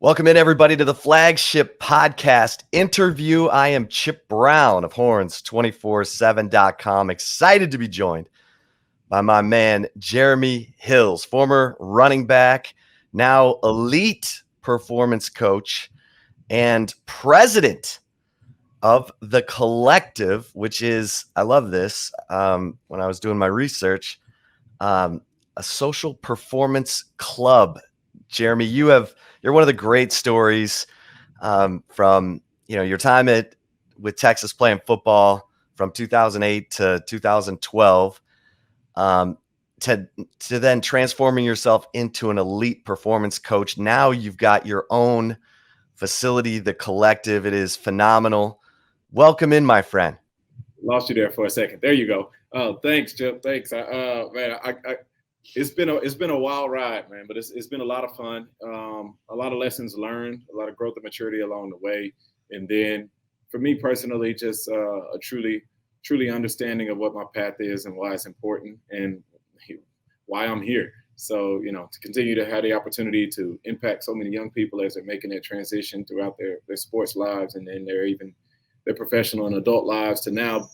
Welcome in, everybody, to the Flagship podcast interview. I am Chip Brown of Horns247.com. Excited to be joined by my man, Jeremy Hills, former running back, now elite performance coach, and president of The Collective, which is, I love this, when I was doing my research, a social performance club. Jeremy, you're one of the great stories from your time with Texas playing football from 2008 to 2012, to then transforming yourself into an elite performance coach. Now you've got your own facility, The Collective. It is phenomenal. Welcome in, my friend. Lost you there for a second. There you go. Oh, thanks, Chip. Thanks. It's been a wild ride, man, but it's been a lot of fun. A lot of lessons learned, a lot of growth and maturity along the way. And then for me personally, just a truly understanding of what my path is and why it's important and why I'm here. So, to continue to have the opportunity to impact so many young people as they're making that transition throughout their sports lives and then their professional and adult lives to now,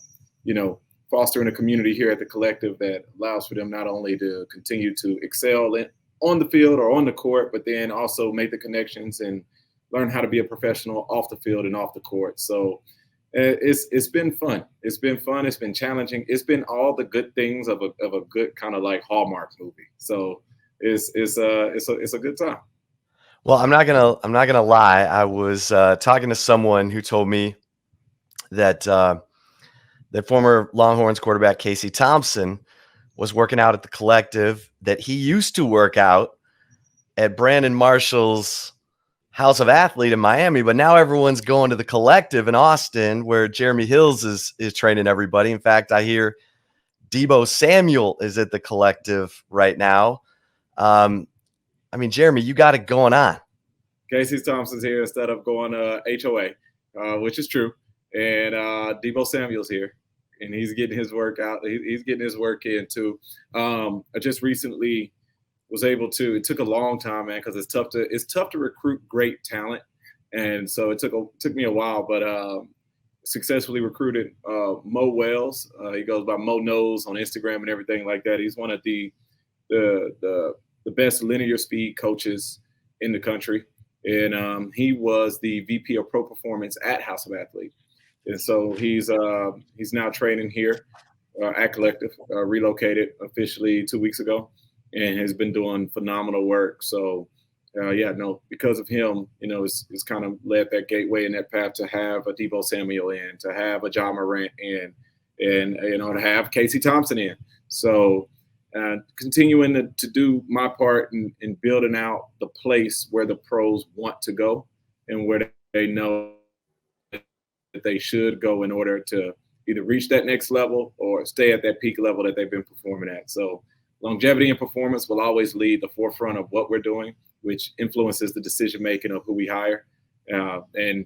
fostering a community here at the Collective that allows for them not only to continue to excel on the field or on the court, but then also make the connections and learn how to be a professional off the field and off the court. So it's been fun. It's been fun. It's been challenging. It's been all the good things of a good kind of like Hallmark movie. So it's a good time. Well, I'm not gonna lie. I was talking to someone who told me that the former Longhorns quarterback Casey Thompson was working out at the Collective, that he used to work out at Brandon Marshall's House of Athlete in Miami, but now everyone's going to the Collective in Austin, where Jeremy Hills is training everybody. In fact, I hear Deebo Samuel is at the Collective right now. Jeremy, you got it going on. Casey Thompson's here instead of going HOA, which is true. And Deebo Samuel's here, and he's getting his work out. He's getting his work in too. I just recently was able to. It took a long time, man, because it's tough to recruit great talent, and so it took me a while, but successfully recruited Mo Wells. He goes by Mo Knows on Instagram and everything like that. He's one of the best linear speed coaches in the country, and he was the VP of Pro Performance at House of Athlete. And so he's now training here at Collective, relocated officially 2 weeks ago, and has been doing phenomenal work. So, because of him, it's kind of led that gateway and that path to have a Deebo Samuel in, to have a John Morant in, and to have Casey Thompson in. So, continuing to do my part in building out the place where the pros want to go and where they know that they should go in order to either reach that next level or stay at that peak level that they've been performing at. So longevity and performance will always lead the forefront of what we're doing, which influences the decision-making of who we hire. And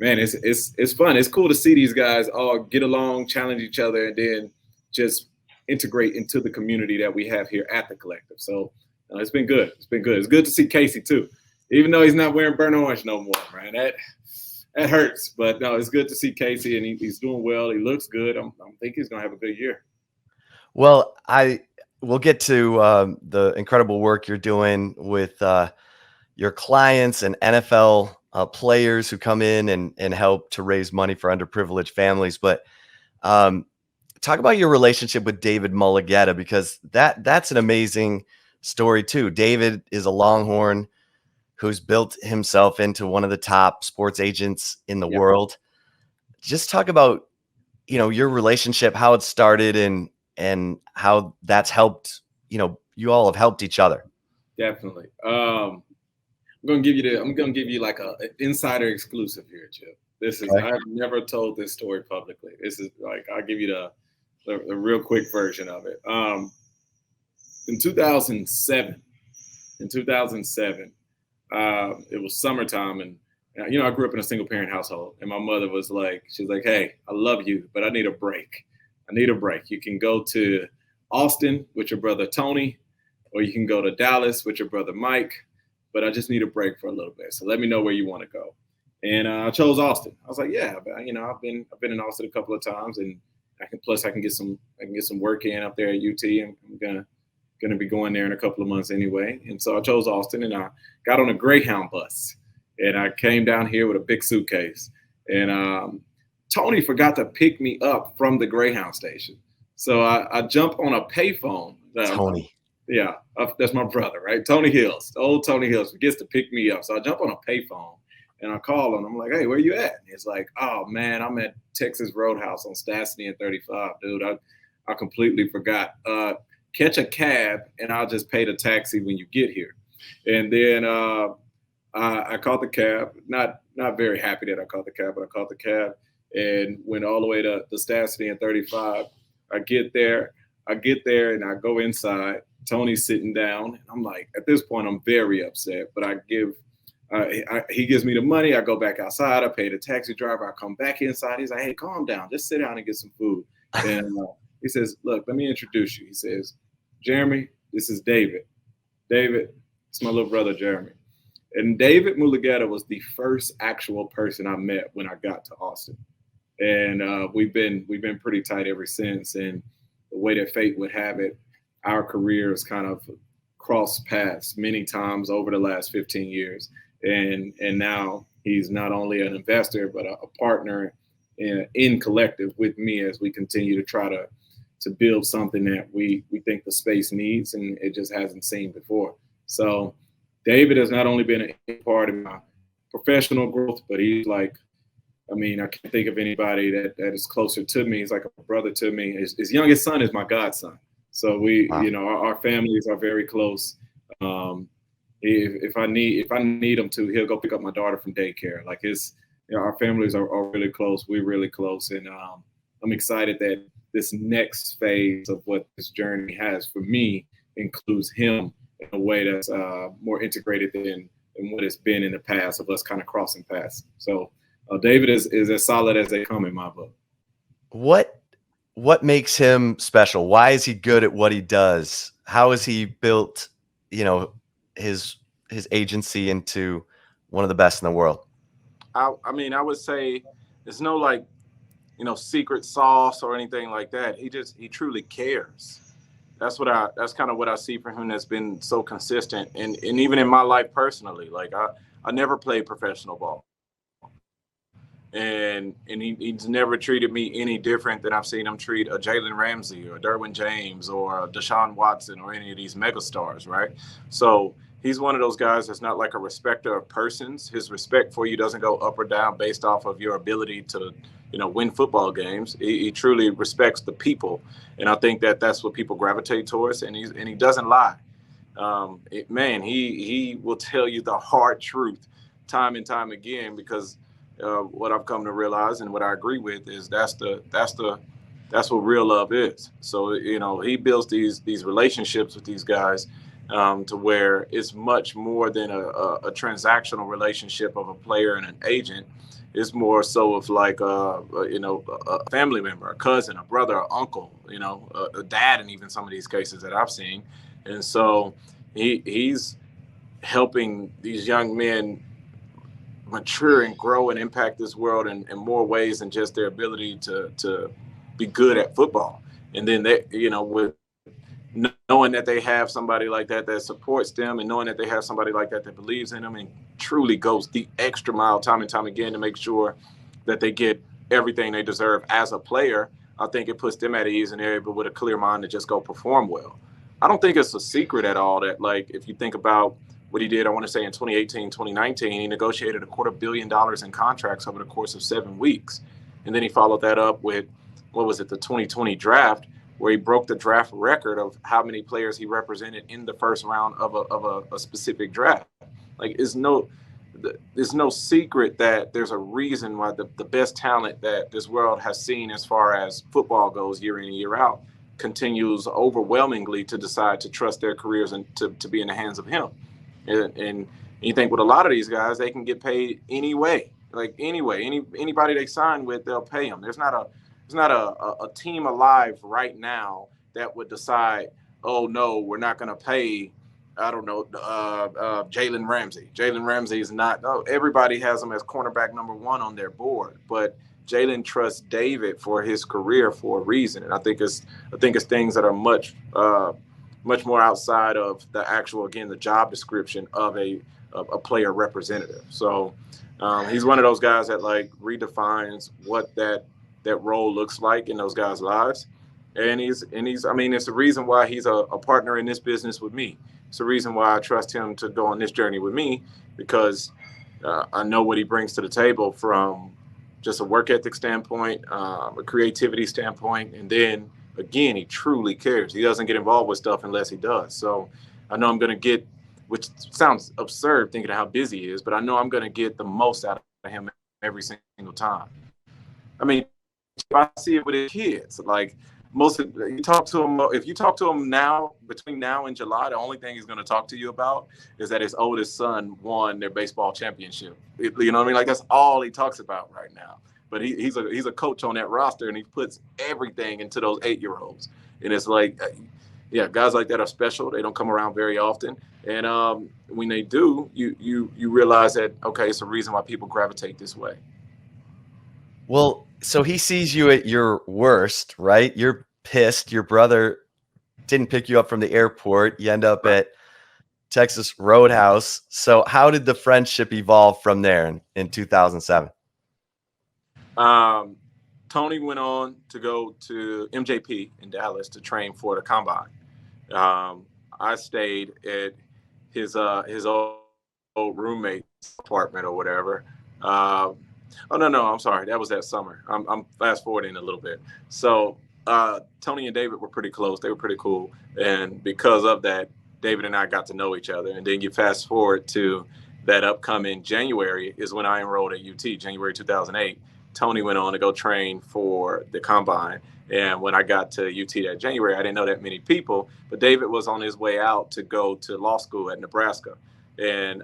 man, it's fun. It's cool to see these guys all get along, challenge each other, and then just integrate into the community that we have here at the Collective. So it's been good. It's been good. It's good to see Casey too, even though he's not wearing burnt orange no more, man. That hurts, but no, it's good to see Casey, and he's doing well. He looks good. I think he's going to have a good year. Well, we'll get to the incredible work you're doing with your clients and NFL players who come in and help to raise money for underprivileged families. But talk about your relationship with David Mulligan, because that's an amazing story too. David is a Longhorn who's built himself into one of the top sports agents in the world. Just talk about, your relationship, how it started and how that's helped, you all have helped each other. Definitely. I'm going to give you like an insider exclusive here, Chip. I've never told this story publicly. This is like, I'll give you the real quick version of it. In 2007, it was summertime, and I grew up in a single parent household, and my mother was like, hey, I love you, but I need a break. You can go to Austin with your brother Tony, or you can go to Dallas with your brother Mike. but I just need a break for a little bit. So let me know where you want to go. And I chose Austin. I was like, yeah, I've been in Austin a couple of times, and I can get some work in up there at UT. I'm gonna be going there in a couple of months anyway. And so I chose Austin, and I got on a Greyhound bus, and I came down here with a big suitcase. And Tony forgot to pick me up from the Greyhound station, so I jumped on a payphone. Tony. Yeah, that's my brother, right? Tony Hills, old Tony Hills, gets to pick me up. So I jump on a payphone and I call him. I'm like, hey, where you at? And he's like, oh man, I'm at Texas Roadhouse on Stastny and 35, dude. I completely forgot. Catch a cab and I'll just pay the taxi when you get here. And then I caught the cab. Not very happy that I caught the cab, but I caught the cab and went all the way to the Stastny and 35. I get there and I go inside. Tony's sitting down. And I'm like, at this point, I'm very upset, but he gives me the money. I go back outside. I pay the taxi driver. I come back inside. He's like, hey, calm down. Just sit down and get some food. And he says, look, let me introduce you. He says, Jeremy, this is David. David, it's my little brother, Jeremy. And David Mulligan was the first actual person I met when I got to Austin. And we've been pretty tight ever since. And the way that fate would have it, our careers kind of crossed paths many times over the last 15 years. And now he's not only an investor, but a partner in collective with me as we continue to try to build something that we think the space needs and it just hasn't seen before. So David has not only been a part of my professional growth, but he's like, I can't think of anybody that is closer to me. He's like a brother to me. His youngest son is my godson. So wow. Our families are very close. If I need him to, he'll go pick up my daughter from daycare. Like our families are really close. We're really close. And I'm excited that this next phase of what this journey has for me includes him in a way that's more integrated than what it's been in the past of us kind of crossing paths. So David is as solid as they come in my book. What makes him special? Why is he good at what he does? How has he built, his agency into one of the best in the world? I would say there's no secret sauce or anything like that. He truly cares. That's kind of what I see from him that's been so consistent. And even in my life personally, like I never played professional ball. And he's never treated me any different than I've seen him treat a Jalen Ramsey or Derwin James or Deshaun Watson or any of these megastars, right? So he's one of those guys that's not like a respecter of persons. His respect for you doesn't go up or down based off of your ability to, win football games. He truly respects the people, and I think that's what people gravitate towards. And he doesn't lie. He will tell you the hard truth time and time again because. What I've come to realize and what I agree with is that's what real love is. So, he builds these relationships with these guys to where it's much more than a transactional relationship of a player and an agent. It's more so of like, a family member, a cousin, a brother, an uncle, a dad in even some of these cases that I've seen. And so he's helping these young men mature and grow and impact this world in more ways than just their ability to be good at football. And then they, with knowing that they have somebody like that supports them and knowing that they have somebody like that believes in them and truly goes the extra mile time and time again to make sure that they get everything they deserve as a player, I think it puts them at ease and they're able with a clear mind to just go perform well. I don't think it's a secret at all that, like, if you think about what he did, I want to say in 2018, 2019, he negotiated $250 million in contracts over the course of 7 weeks. And then he followed that up with, the 2020 draft, where he broke the draft record of how many players he represented in the first round of a specific draft. Like, there's no secret that there's a reason why the best talent that this world has seen as far as football goes year in and year out continues overwhelmingly to decide to trust their careers and to be in the hands of him. And you think with a lot of these guys, they can get paid anybody they sign with, they'll pay them. There's not a team alive right now that would decide, oh no, we're not going to pay I don't know, Jalen Ramsey. Jalen Ramsey is not. No, everybody has him as cornerback number 1 on their board, but Jalen trusts David for his career for a reason, and I think it's things that are much more outside of the actual, again, the job description of a player representative. So he's one of those guys that like redefines what that role looks like in those guys' lives, and he's I mean, it's the reason why he's a partner in this business with me. It's the reason why I trust him to go on this journey with me, because I know what he brings to the table from just a work ethic standpoint, a creativity standpoint, and then again, he truly cares. He doesn't get involved with stuff unless he does. So I know I'm going to get, which sounds absurd thinking of how busy he is, but I know I'm going to get the most out of him every single time. I mean, I see it with his kids. Like, if you talk to him now, between now and July, the only thing he's going to talk to you about is that his oldest son won their baseball championship. You know what I mean? Like, that's all he talks about right now. But he's a coach on that roster, and he puts everything into those 8-year-olds. And it's like, yeah, guys like that are special. They don't come around very often. And when they do, you realize that, okay, it's a reason why people gravitate this way. Well, so he sees you at your worst, right? You're pissed. Your brother didn't pick you up from the airport. You end up at Texas Roadhouse. So how did the friendship evolve from there in 2007? Tony went on to go to MJP in Dallas to train for the combine. I stayed at his old roommate's apartment or whatever. Oh, no, I'm sorry. That was that summer. I'm fast forwarding a little bit. So Tony and David were pretty close. They were pretty cool. And because of that, David and I got to know each other. And then you fast forward to that upcoming January is when I enrolled at UT, January 2008. Tony went on to go train for the combine. And when I got to UT that January, I didn't know that many people, but David was on his way out to go to law school at Nebraska. And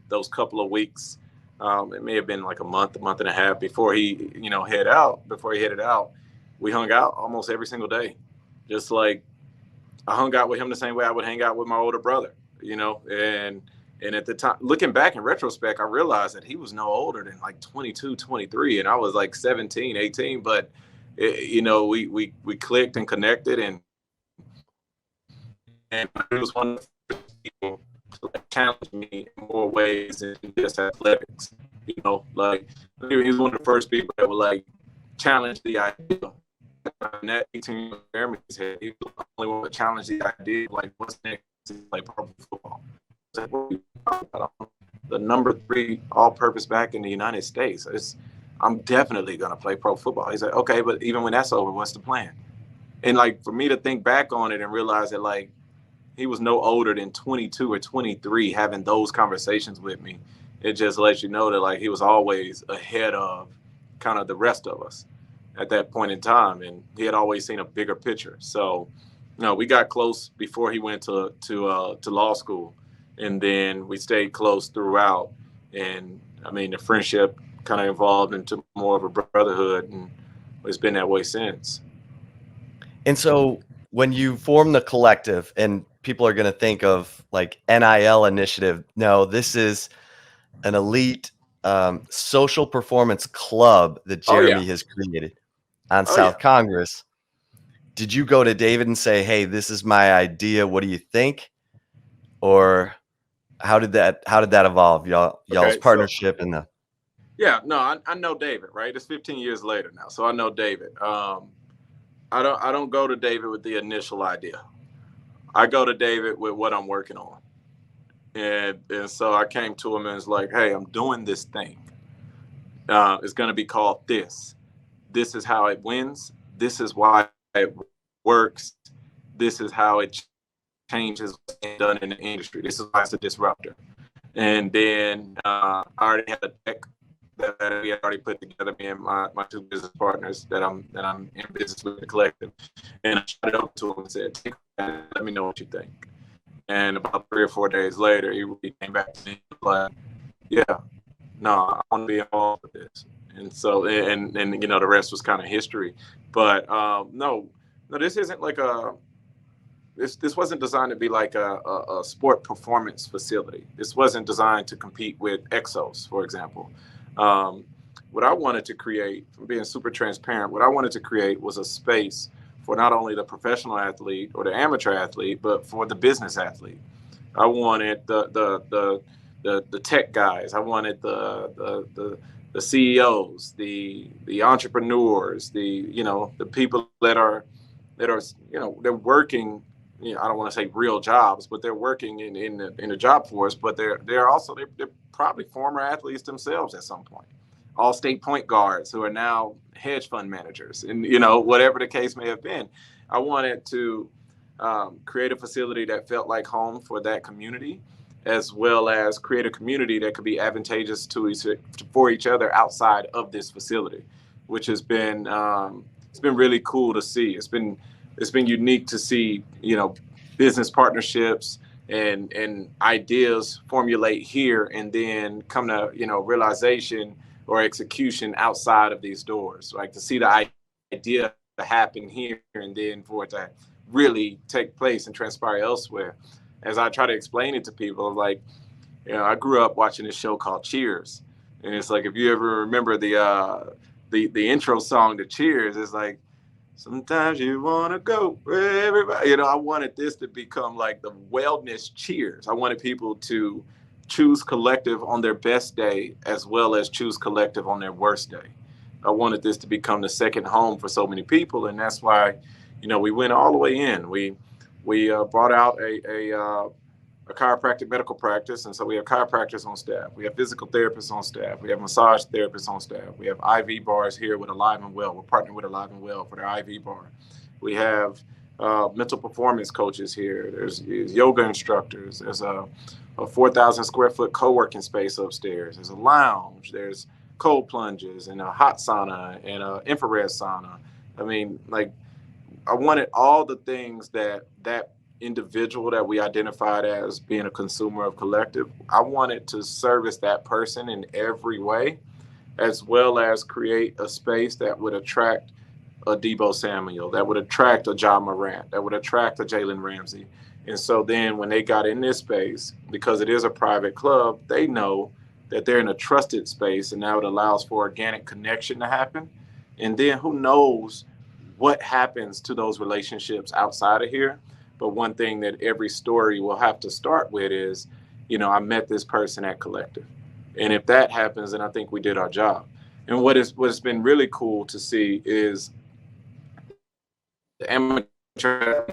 those couple of weeks, it may have been like a month and a half before he, headed out, we hung out almost every single day. Just like I hung out with him the same way I would hang out with my older brother, and at the time, looking back in retrospect, I realized that he was no older than like 22, 23, and I was like 17, 18, but we clicked and connected, and it was one of the people to challenge me in more ways than just athletics. Like he was one of the first people that would like challenge the idea. And that 18 Jeremy's head, he was the only one that challenged the idea, like what's next to play pro football. The number 3 all-purpose back in the United States. I'm definitely gonna play pro football. He's like, okay, but even when that's over, what's the plan? And like for me to think back on it and realize that like he was no older than 22 or 23 having those conversations with me, it just lets you know that like he was always ahead of kind of the rest of us at that point in time, and he had always seen a bigger picture. So, we got close before he went to law school, and then we stayed close throughout. And I mean, the friendship kind of evolved into more of a brotherhood, and it's been that way since. And so when you form the collective, and people are going to think of like NIL initiative, no, this is an elite social performance club that Jeremy has created on South Congress. Did you go to David and say, hey, this is my idea, what do you think? Or how did that evolve, y'all's partnership? I know David, right? It's 15 years later now, so I know David. I don't go to David with the initial idea. I go to David with what I'm working on. And so I came to him and was like, hey, I'm doing this thing. It's going to be called this. This is how it wins. This is why it works. This is how it changes what's being done in the industry. This is why it's a disruptor. And then I already had a deck that we had already put together, me and my 2 business partners that I'm in business with, the collective. And I shot it up to him and said, take that, let me know what you think. And about 3 or 4 days later, he came back to me like, yeah, no, I want to be involved with this. And so, and the rest was kind of history. But no, this isn't like this wasn't designed to be like a sport performance facility. This wasn't designed to compete with Exos, for example. What I wanted to create, from being super transparent, what I wanted to create was a space for not only the professional athlete or the amateur athlete, but for the business athlete. I wanted the tech guys. I wanted the CEOs, the entrepreneurs, the people that are they're working. I don't want to say real jobs, but they're working in the job force. But they're probably former athletes themselves at some point. All-state point guards who are now hedge fund managers, and whatever the case may have been. I wanted to create a facility that felt like home for that community, as well as create a community that could be advantageous for each other outside of this facility, which has been it's been really cool to see. It's been unique to see business partnerships and ideas formulate here and then come to realization or execution outside of these doors. Like to see the idea happen here and then for it to really take place and transpire elsewhere. As I try to explain it to people, like, I grew up watching this show called Cheers, and it's like, if you ever remember the intro song to Cheers, it's like, sometimes you want to go where everybody, I wanted this to become like the wellness Cheers. I wanted people to choose collective on their best day as well as choose collective on their worst day. I wanted this to become the second home for so many people, and that's why, we went all the way in. We brought out a chiropractic medical practice, and so we have chiropractors on staff. We have physical therapists on staff. We have massage therapists on staff. We have IV bars here with Alive and Well. We're partnering with Alive and Well for their IV bar. We have mental performance coaches here. There's yoga instructors. There's a 4,000 square foot co-working space upstairs. There's a lounge. There's cold plunges and a hot sauna and an infrared sauna. I mean, like, I wanted all the things that individual that we identified as being a consumer of collective. I wanted to service that person in every way, as well as create a space that would attract a Debo Samuel, that would attract a John Morant, that would attract a Jalen Ramsey. And so then when they got in this space, because it is a private club, they know that they're in a trusted space, and now it allows for organic connection to happen. And then who knows what happens to those relationships outside of here. But one thing that every story will have to start with is, I met this person at Collective. And if that happens, then I think we did our job. And what's been really cool to see is the amateur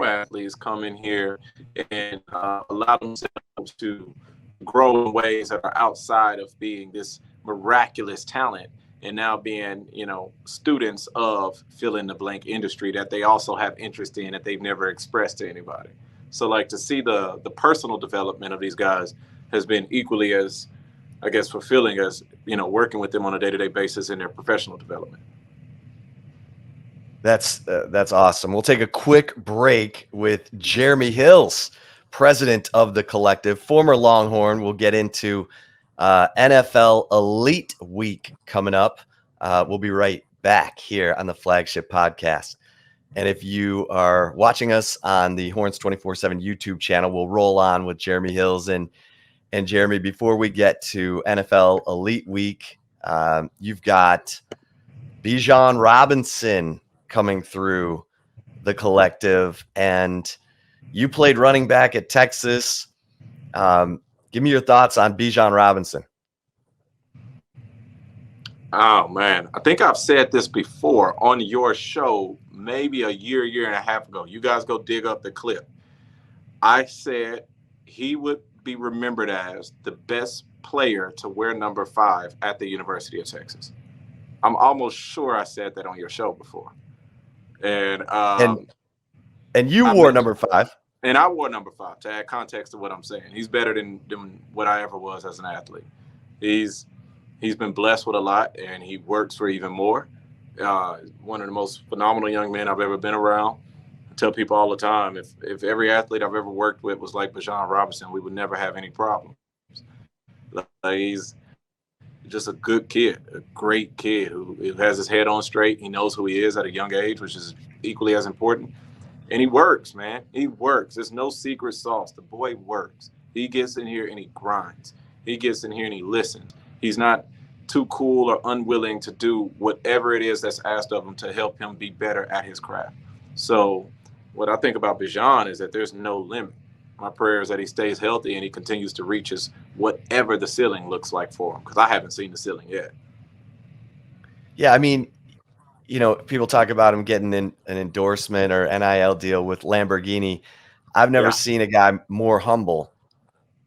athletes come in here and allow themselves to grow in ways that are outside of being this miraculous talent, and now being, students of fill in the blank industry that they also have interest in that they've never expressed to anybody. So like to see the personal development of these guys has been equally as, I guess, fulfilling as, working with them on a day-to-day basis in their professional development. That's awesome. We'll take a quick break with Jeremy Hills, president of the Collective, former Longhorn. We'll get into NFL Elite Week coming up. We'll be right back here on the Flagship podcast. And if you are watching us on the Horns 24/7 YouTube channel, we'll roll on with Jeremy Hills. And Jeremy, before we get to NFL Elite Week, you've got Bijan Robinson coming through the Collective, and you played running back at Texas. Give me your thoughts on Bijan Robinson. Oh, man. I think I've said this before on your show, maybe a year and a half ago. You guys go dig up the clip. I said he would be remembered as the best player to wear number 5 at the University of Texas. I'm almost sure I said that on your show before. And you wore number 5. And I wore number 5 to add context to what I'm saying. He's better than what I ever was as an athlete. He's been blessed with a lot, and he works for even more. One of the most phenomenal young men I've ever been around. I tell people all the time, if every athlete I've ever worked with was like Bijan Robinson, we would never have any problems. He's just a good kid, a great kid who has his head on straight. He knows who he is at a young age, which is equally as important. And he works, man. He works. There's no secret sauce. The boy works. He gets in here and he grinds. He gets in here and he listens. He's not too cool or unwilling to do whatever it is that's asked of him to help him be better at his craft. So what I think about Bijan is that there's no limit. My prayer is that he stays healthy and he continues to reach his whatever the ceiling looks like for him, because I haven't seen the ceiling yet. Yeah, I mean, you know, people talk about him getting an endorsement or NIL deal with Lamborghini. I've never seen a guy more humble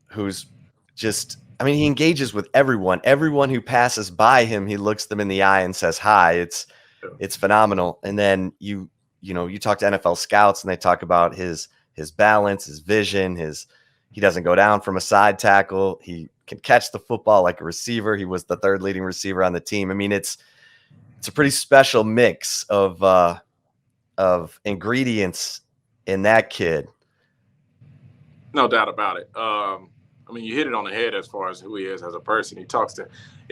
who's just, I mean, he engages with everyone. Everyone who passes by him, he looks them in the eye and says hi. It's phenomenal. And then you talk to NFL scouts and they talk about his balance, his vision, he doesn't go down from a side tackle. He can catch the football like a receiver. He was the third leading receiver on the team. I mean, it's a pretty special mix of ingredients in that kid. No doubt about it. I mean, you hit it on the head as far as who he is as a person. You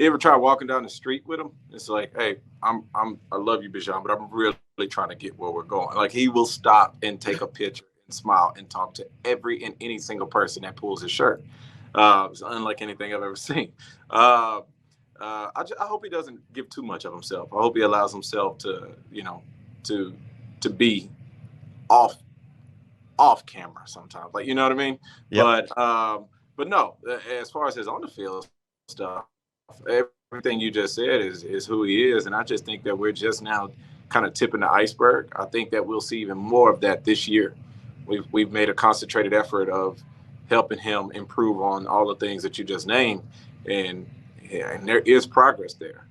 ever try walking down the street with him? It's like, hey, I love you, Bijan, but I'm really trying to get where we're going. Like, he will stop and take a picture and smile and talk to every and any single person that pulls his shirt. It's unlike anything I've ever seen. I hope he doesn't give too much of himself. I hope he allows himself to be off camera sometimes. Like, you know what I mean? Yep. But no, as far as his on the field stuff, everything you just said is who he is. And I just think that we're just now kind of tipping the iceberg. I think that we'll see even more of that this year. We've made a concentrated effort of helping him improve on all the things that you just named. And there is progress there.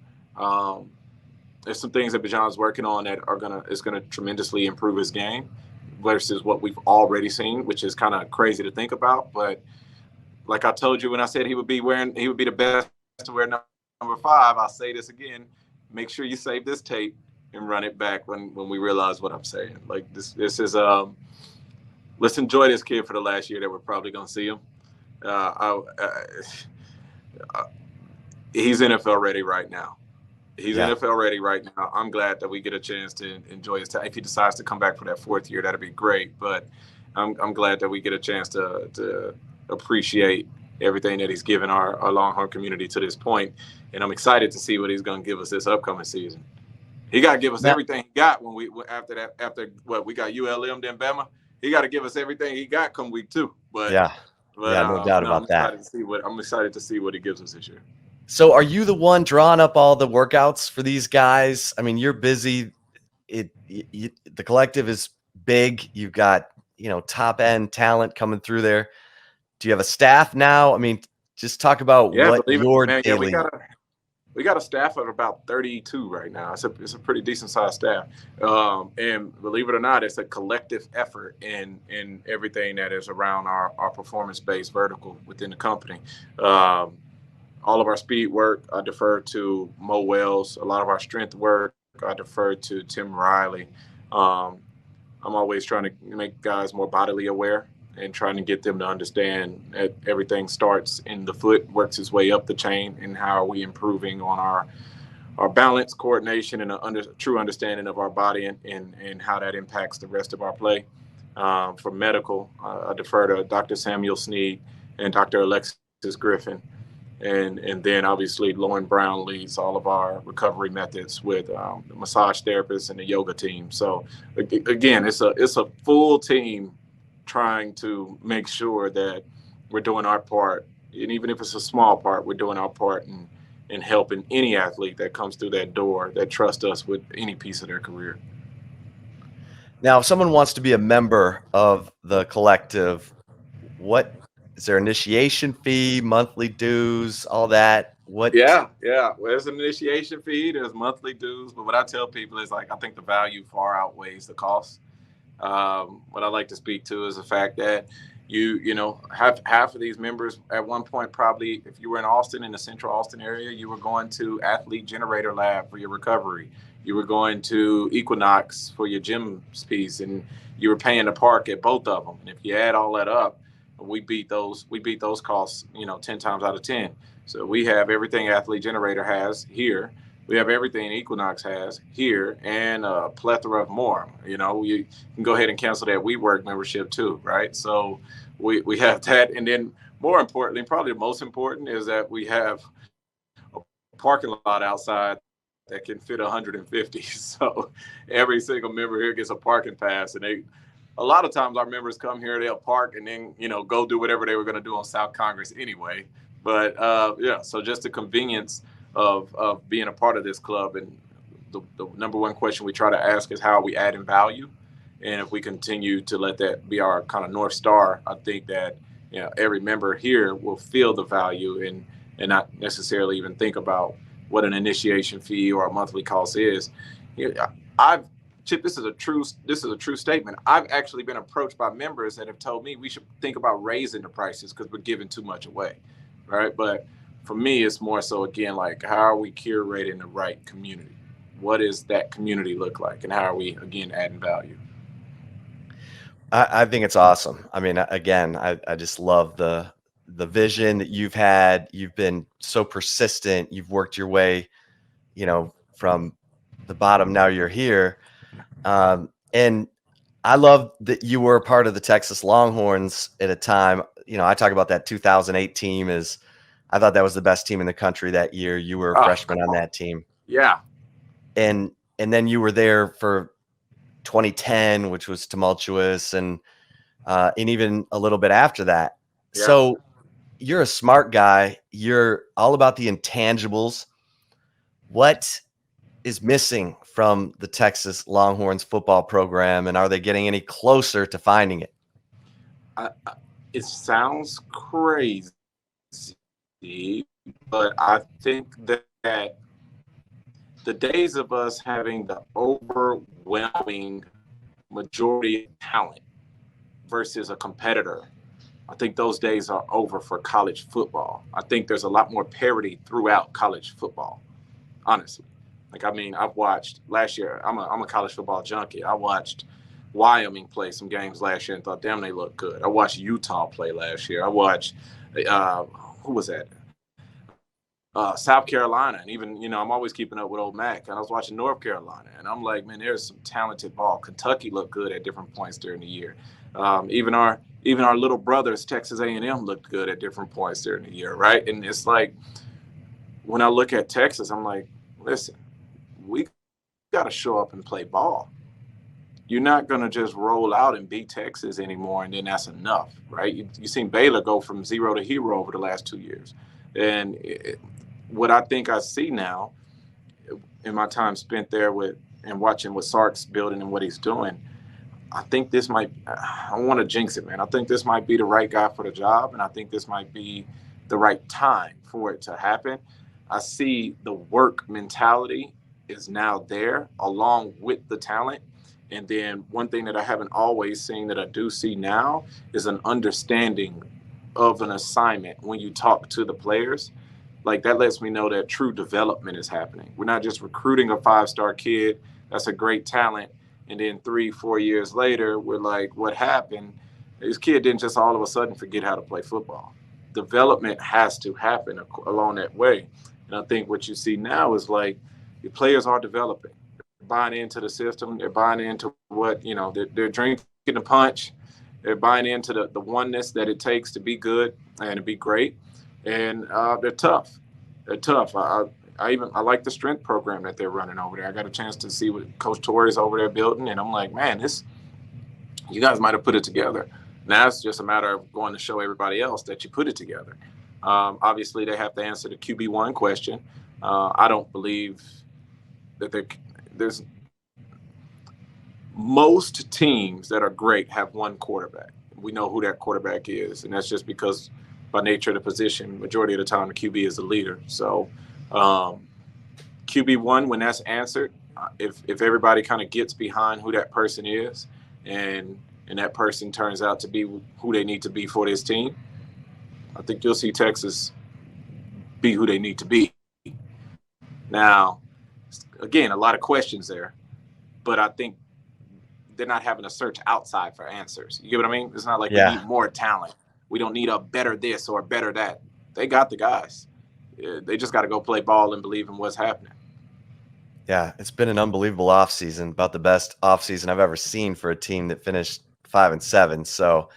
There's some things that Bijan's working on that is gonna tremendously improve his game versus what we've already seen, which is kind of crazy to think about. But like I told you when I said he would be the best to wear number 5, I'll say this again: make sure you save this tape and run it back when we realize what I'm saying. Like, this is let's enjoy this kid for the last year that we're probably gonna see him. He's NFL ready right now. NFL ready right now. I'm glad that we get a chance to enjoy his time. If he decides to come back for that 4th year, that'd be great. But I'm glad that we get a chance to appreciate everything that he's given our Longhorn community to this point. And I'm excited to see what he's going to give us this upcoming season. He got to give us everything he got after we got ULM then Bama. He got to give us everything he got come week 2. But no doubt about that. I'm excited to see what he gives us this year. So are you the one drawing up all the workouts for these guys? I mean, you're busy. The collective is big. You've got, top end talent coming through there. Do you have a staff now? I mean, just talk about what your daily. We got a staff of about 32 right now. It's a pretty decent sized staff. And believe it or not, it's a collective effort in everything that is around our performance-based vertical within the company. All of our speed work, I defer to Mo Wells. A lot of our strength work, I defer to Tim Riley. I'm always trying to make guys more bodily aware and trying to get them to understand that everything starts in the foot, works its way up the chain, and how are we improving on our balance, coordination, and a true understanding of our body and how that impacts the rest of our play. For medical, I defer to Dr. Samuel Sneed and Dr. Alexis Griffin. And then obviously Lauren Brown leads all of our recovery methods with the massage therapists and the yoga team. So again, it's a full team trying to make sure that we're doing our part. And even if it's a small part, we're doing our part in helping any athlete that comes through that door that trusts us with any piece of their career. Now, if someone wants to be a member of the collective, what is there initiation fee, monthly dues, all that? Yeah. Well, there's an initiation fee, there's monthly dues, but what I tell people is, like, I think the value far outweighs the cost. What I like to speak to is the fact that you have half of these members at one point, probably if you were in Austin, in the central Austin area, you were going to Athlete Generator Lab for your recovery. You were going to Equinox for your gym piece, and you were paying the park at both of them. And if you add all that up, we beat those costs, 10 times out of 10. So we have everything Athlete Generator has here, We have everything Equinox has here and a plethora of more. You know, you can go ahead and cancel that WeWork membership too, right? So we have that. And then more importantly, probably the most important is that we have a parking lot outside that can fit 150. So every single member here gets a parking pass, and a lot of times our members come here, they'll park and then, you know, go do whatever they were going to do on South Congress anyway. But yeah, so just the convenience of being a part of this club. And the number one question we try to ask is, how are we adding value? And if we continue to let that be our kind of North Star, I think that, you know, every member here will feel the value and not necessarily even think about what an initiation fee or a monthly cost is. You know, Chip, this is a true statement. I've actually been approached by members that have told me we should think about raising the prices because we're giving too much away, right? But for me, it's more so, again, like, how are we curating the right community? What does that community look like? And how are we, again, adding value? I think it's awesome. I mean, again, I just love the vision that you've had. You've been so persistent. You've worked your way, you know, from the bottom. Now you're here. And I love that you were a part of the Texas Longhorns at a time. You know, I talk about that 2008 team as I thought that was the best team in the country that year. You were a freshman on that team. Yeah. And then you were there for 2010, which was tumultuous, and even a little bit after that. Yeah. So you're a smart guy. You're all about the intangibles. What is missing from the Texas Longhorns football program, and are they getting any closer to finding it? It sounds crazy, but I think that the days of us having the overwhelming majority of talent versus a competitor, I think those days are over for college football. I think there's a lot more parity throughout college football, honestly. Like, I mean, I've watched last year, I'm a college football junkie. I watched Wyoming play some games last year and thought, damn, they look good. I watched Utah play last year. I watched, who was that? South Carolina. And even, you know, I'm always keeping up with Old Mac. And I was watching North Carolina. And I'm like, man, there's some talented ball. Kentucky looked good at different points during the year. Even our little brothers, Texas A&M, looked good at different points during the year, right? And it's like, when I look at Texas, I'm like, listen, we got to show up and play ball. You're not going to just roll out and beat Texas anymore, and then that's enough, right? You've seen Baylor go from zero to hero over the last 2 years. And what I think I see now in my time spent there and watching what Sark's building and what he's doing, I think this might – I don't want to jinx it, man. I think this might be the right guy for the job, and I think this might be the right time for it to happen. I see the work mentality is now there along with the talent. And then one thing that I haven't always seen that I do see now is an understanding of an assignment when you talk to the players. Like, that lets me know that true development is happening. We're not just recruiting a 5-star kid that's a great talent, and then 3-4 years later, we're like, what happened? This kid didn't just all of a sudden forget how to play football. Development has to happen along that way. And I think what you see now is, like, the players are developing. They're buying into the system. They're buying into what, you know, they're drinking the punch. They're buying into the oneness that it takes to be good and to be great. And they're tough. They're tough. I like the strength program that they're running over there. I got a chance to see what Coach Torrey's over there building, and I'm like, man, you guys might have put it together. Now it's just a matter of going to show everybody else that you put it together. Obviously, they have to answer the QB1 question. I don't believe that there's most teams that are great have one quarterback. We know who that quarterback is, and that's just because by nature of the position, majority of the time the QB is the leader. So QB1, when that's answered, if everybody kind of gets behind who that person is and that person turns out to be who they need to be for this team, I think you'll see Texas be who they need to be. Now, again, a lot of questions there, but I think they're not having to search outside for answers. You get what I mean? It's not like we need more talent. We don't need a better this or a better that. They got the guys. They just got to go play ball and believe in what's happening. Yeah, it's been an unbelievable offseason, about the best offseason I've ever seen for a team that finished 5-7. So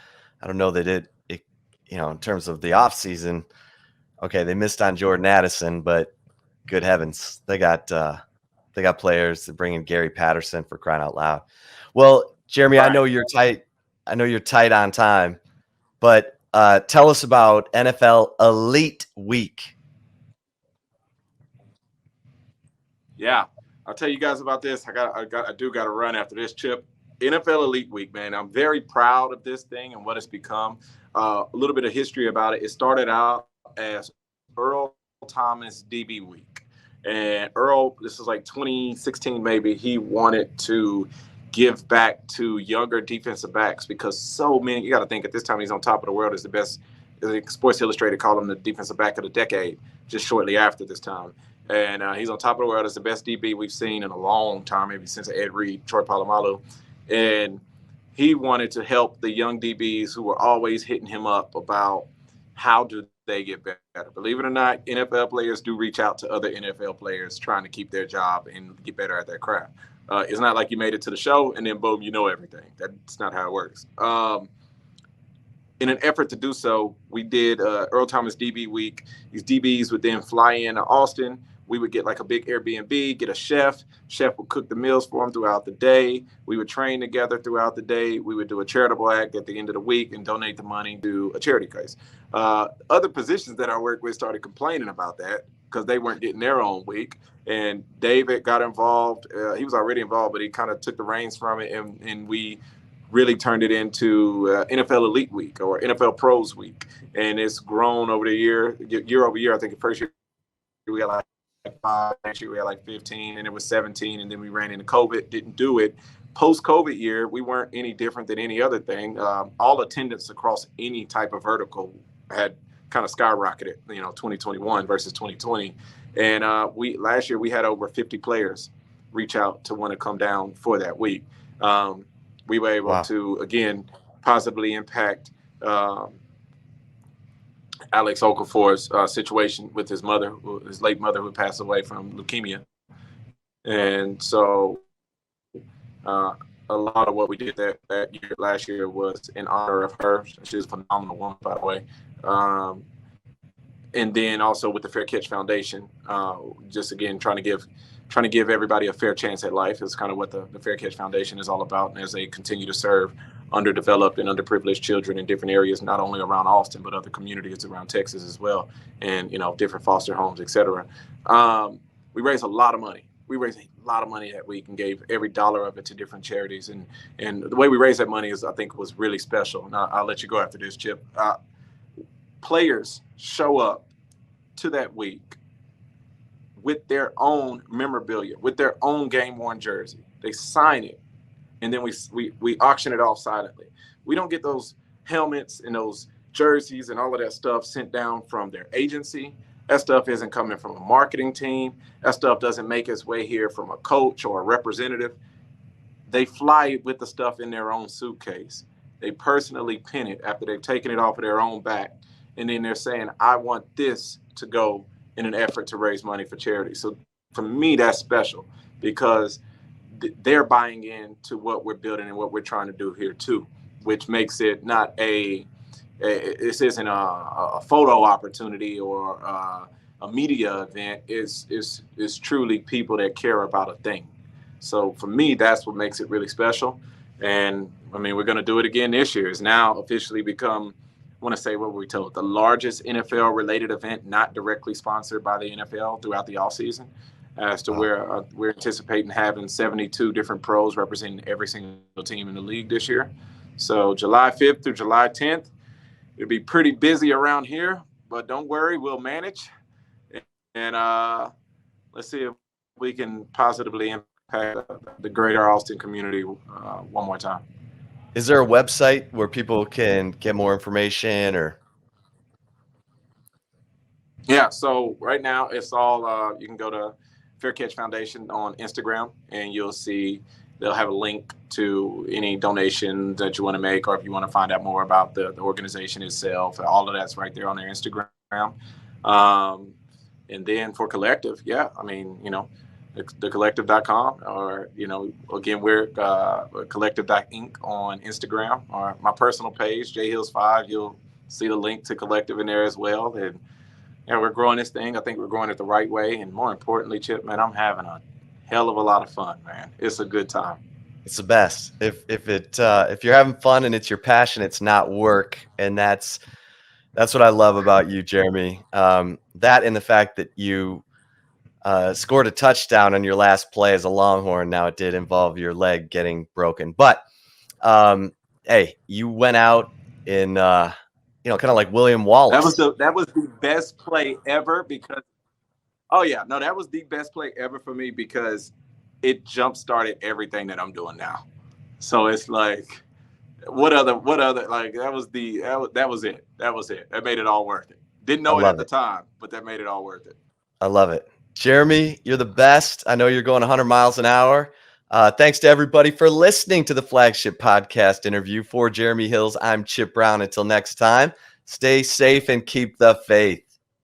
I don't know that it in terms of the offseason, okay, they missed on Jordan Addison, but good heavens, they got players. They're bringing Gary Patterson, for crying out loud. Well, Jeremy, I Right. know you're tight. I know you're tight on time, but tell us about NFL Elite Week. Yeah, I'll tell you guys about this. I do got to run after this, Chip. NFL Elite Week, man. I'm very proud of this thing and what it's become. A little bit of history about it. It started out as Earl Thomas DB Week, and Earl, this is like 2016 maybe. He wanted to give back to younger defensive backs because so many. You got to think at this time he's on top of the world as the best. Sports Illustrated called him the defensive back of the decade just shortly after this time. And he's on top of the world as the best DB we've seen in a long time, maybe since Ed Reed, Troy Polamalu. And he wanted to help the young DBs who were always hitting him up about how do they get better. Believe it or not, NFL players do reach out to other NFL players trying to keep their job and get better at their craft. It's not like you made it to the show and then boom, you know everything. That's not how it works. In an effort to do so, we did Earl Thomas DB Week. These DBs would then fly in to Austin. We would get like a big Airbnb, get a chef. Chef would cook the meals for them throughout the day. We would train together throughout the day. We would do a charitable act at the end of the week and donate the money to a charity case. Other positions that I worked with started complaining about that because they weren't getting their own week. And David got involved. He was already involved, but he kind of took the reins from it, and we really turned it into NFL Elite Week or NFL Pros Week. And it's grown over the year over year. I think the first year we had like 5, next year we had like 15, and it was 17, and then we ran into COVID, didn't do it. Post-COVID year, we weren't any different than any other thing. All attendance across any type of vertical had kind of skyrocketed, 2021 versus 2020. And last year we had over 50 players reach out to want to come down for that week. We were able to, again, positively impact Alex Okafor's situation with his mother, his late mother, who passed away from leukemia. And so a lot of what we did that year, last year, was in honor of her. She's a phenomenal woman, by the way. And then also with the Fair Catch Foundation, just again trying to give everybody a fair chance at life is kind of what the Fair Catch Foundation is all about. And as they continue to serve underdeveloped and underprivileged children in different areas, not only around Austin, but other communities around Texas as well, and different foster homes, et cetera. We raised a lot of money. We raised a lot of money that week and gave every dollar of it to different charities. And the way we raised that money I think was really special. Now I'll let you go after this, Chip. Players show up to that week with their own memorabilia, with their own game-worn jersey. They sign it, and then we auction it off silently. We don't get those helmets and those jerseys and all of that stuff sent down from their agency. That stuff isn't coming from a marketing team. That stuff doesn't make its way here from a coach or a representative. They fly with the stuff in their own suitcase. They personally pin it after they've taken it off of their own back. And then they're saying, I want this to go in an effort to raise money for charity. So for me, that's special because they're buying into what we're building and what we're trying to do here too, which makes it not this isn't a photo opportunity or a media event. It's truly people that care about a thing. So for me, that's what makes it really special. And I mean, we're going to do it again this year. It's now officially become, I want to say what we told, the largest NFL related event, not directly sponsored by the NFL throughout the offseason, as to where we're anticipating having 72 different pros representing every single team in the league this year. So July 5th through July 10th, it'll be pretty busy around here, but don't worry, we'll manage. And let's see if we can positively impact the greater Austin community one more time. Is there a website where people can get more information or? Yeah, so right now it's all, you can go to Fair Catch Foundation on Instagram and you'll see they'll have a link to any donation that you want to make, or if you want to find out more about the organization itself, all of that's right there on their Instagram. And then for Collective, yeah, I mean, thecollective.com, or, again, we're collective.inc on Instagram, or my personal page, jhills5. You'll see the link to Collective in there as well. And we're growing this thing. I think we're growing it the right way. And more importantly, Chip, man, I'm having a hell of a lot of fun, man. It's a good time. It's the best. If you're having fun and it's your passion, it's not work. And that's what I love about you, Jeremy. That and the fact that you scored a touchdown on your last play as a Longhorn. Now, it did involve your leg getting broken, but hey, you went out in kind of like William Wallace. That was the best play ever because that was the best play ever for me because it jump started everything that I'm doing now. So it's like, what other like that was it. That made it all worth it. Didn't know it at the time, but that made it all worth it. I love it. Jeremy, you're the best. I know you're going 100 miles an hour. Thanks to everybody for listening to the Flagship podcast interview. For Jeremy Hills, I'm Chip Brown. Until next time, stay safe and keep the faith.